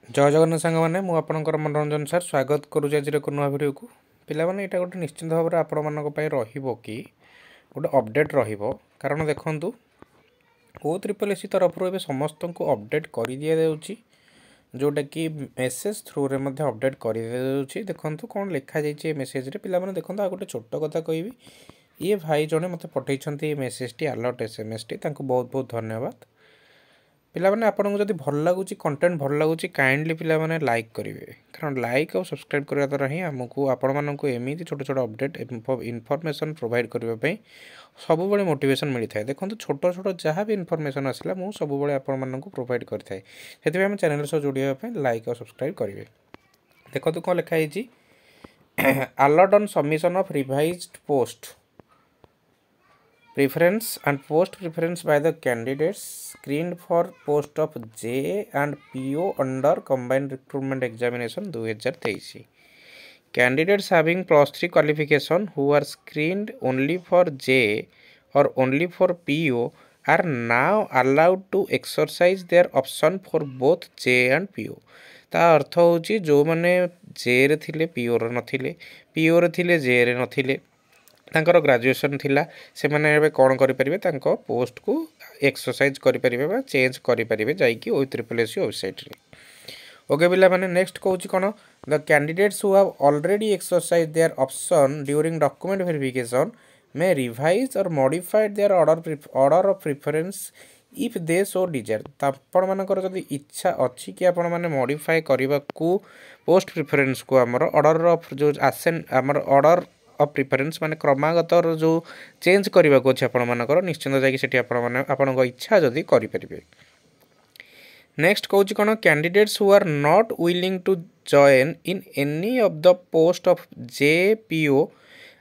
जय जगन्नाथ सांग मैंने मुझे मनोरंजन सर स्वागत करुँच आज एक नुआ भिडियो को पिला माने यहाँ गोटे निश्चिंत भाव में आपण मानी कि गोटे अपडेट कारण देखु O3 तरफ ए समस्त को अपडेट कर दि जाऊँगी जोटा कि मेसेज थ्रू रे अपडेट कर दि देखो कौन लिखा जाइए मेसेज रे पिला देखो आ गोटे छोट कथा कहबी ये भाई जड़े मत पठे मेसेज टी अलर्ट SMS टी बहुत बहुत धन्यवाद पिला माने आपको जब भल लगुच कंटेंट भल लगुच काइंडली पिला माने लाइक करेंगे कारण लाइक और सब्सक्राइब करने द्वारा ही आमको आपण मानक एमती छोट छोट अपडेट इनफॉरमेशन प्रोवाइड करने सब बड़े मोटिवेशन मिलता है देखो छोट छोट जहाँ भी इनफॉरमेशन आसला मुझे सब बड़े आपण मानक प्रोवाइड करता है से आम चैनल सह जोड़ापी लाइक और सब्सक्राइब करेंगे देखो कौन लिखाई alert on submission of revised post preference and post preference by the candidates screened for post of J and PO under combined recruitment examination 2023. Candidates having +3 qualification who are screened only for J or only for PO are now allowed to exercise their option for both J and PO. ता अर्थ होची जो माने J रे थिले PO रे नथिले PO रे थिले J रे नथिले तांकर ग्रेजुएशन थिला से माने एबे कोन करि परिबे तांको पोस्ट को एक्सरसाइज करि परिबे बा चेंज करि परिबे जाई कि O3SC वेबसाइट रे ओके पिला माने नेक्स्ट कहूची कोन the candidates who have already exercise their option during document verification may revise or modified their order of preference if they so desire आपण मानकर जदि इच्छा अछि कि आपण माने मॉडिफाई करबा को पोस्ट प्रेफरेंस को हमर ऑर्डर ऑफ जो आसेन हमर ऑर्डर ऑफ प्रेफरेंस माने क्रमागत जो चेंज करबा को अछि आपण मानकर निश्चित जाई कि सेठी आपण माने आपण इच्छा जदि करि परिबे नेक्स्ट कहूँ कौन candidates who are not willing to join in any of the post of JPO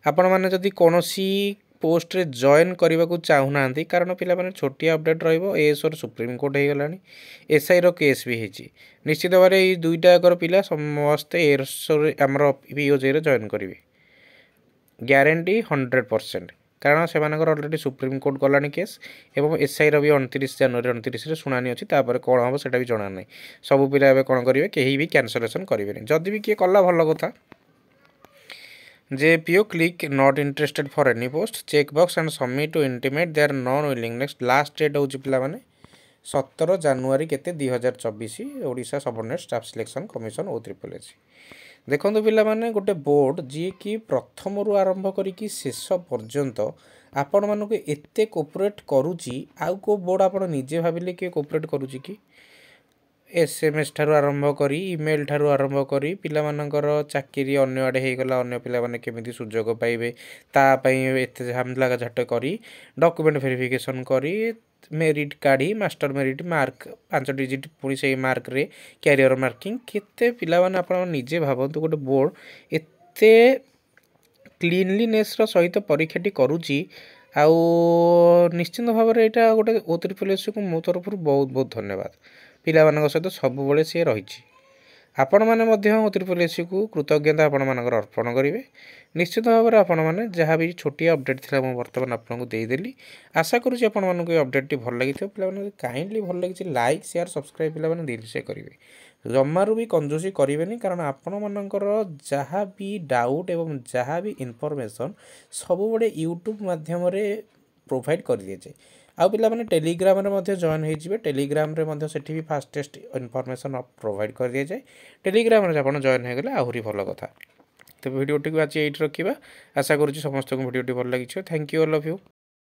आपण माने जदि कौन सी पोस्ट रे जॉइन करने को चाहूना कारण पिला माने छोटिया अपडेट रहिबो एएस और सुप्रीम कोर्ट हो गलानी SI रो केस भी होची निश्चित भाव में ये दुईटा अगर पिला समस्त एएस हमर POJ रे जॉइन करिवे ग्यारंटी 100% कारण से अलरेडी सुप्रीम कोर्ट गलानी केस एवं SI रो भी 29 जनवरी 29 शुणानी अच्छी कौन हम से भी जना ना सब पिला कौन करेंगे कहीं भी कैंसलेसन करेंगे जदि भी किए कला भल कथा JPO click not interested for any post check box and submit to intimate their non willingness last date हो पाने 17 जनवरी केते 2024 Odisha subordinate staff selection commission O3SC देखो पिला माने गोटे बोर्ड जी कि प्रथम रु आरंभ करिकी शेष पर्यंत आपण मानक एते कोऑपरेट करूची आउ को बोर्ड आपण निजे भाबिले कि कोऑपरेट करूची कि SMS ठारू आरंभ करी ईमेल ठारू आरंभ करी पिला मानकर चाकरी अन्य आडे हे गला अन्य पिला माने केमिति सुजोग पाइबे ता पई एते हमला झट करी डॉक्यूमेंट वेरिफिकेशन करी मेरिट काढ़ी मास्टर मेरिट मार्क 5 डिजिट पुणी से मार्क रे कैरियर मार्किंग केते पिला माने आपण निजे भाबंतु गोटे बोर्ड एते क्लीनलीनेस रो सहित परीक्षाटी करूची आउ निश्चित भाव में यहाँ गोटे O3SC को मो तरफ बहुत बहुत धन्यवाद पिला मानक सहित सब बेले सी रही आपण मैंने O3SC को कृतज्ञता आपण मानकर अर्पण करेंगे निश्चित भाव में आपण मैंने जहाँ भी छोटिया अपडेट थी मुझे बर्तमान आपको देदेली आशा करुँच आपण मानक अपडेट टी भल लगी पे काइंडली भल लगी लाइक शेयर सब्सक्राइब पे दिल से करेंगे जमारू भी कंजूसी करेंगे कारण आपण मानकर जहाँ भी डाउट एवं जहाँ भी इनफॉरमेशन सब बड़े यूट्यूब माध्यम प्रोवाइड कर दिए जाए आउ पिला माने टेलीग्राम रे मध्य जॉइन हो जिवे टेलीग्राम रे मध्य सेठी भी फास्टेस्ट इनफॉरमेशन प्रोवाइड कर दिए जाए टेलीग्राम रे आपण जॉइन हो गले आहुरी भल कथा तो वीडियो टी आज एट रखा आशा करुँच समस्त को वीडियो टी भल लगी thank you all of you.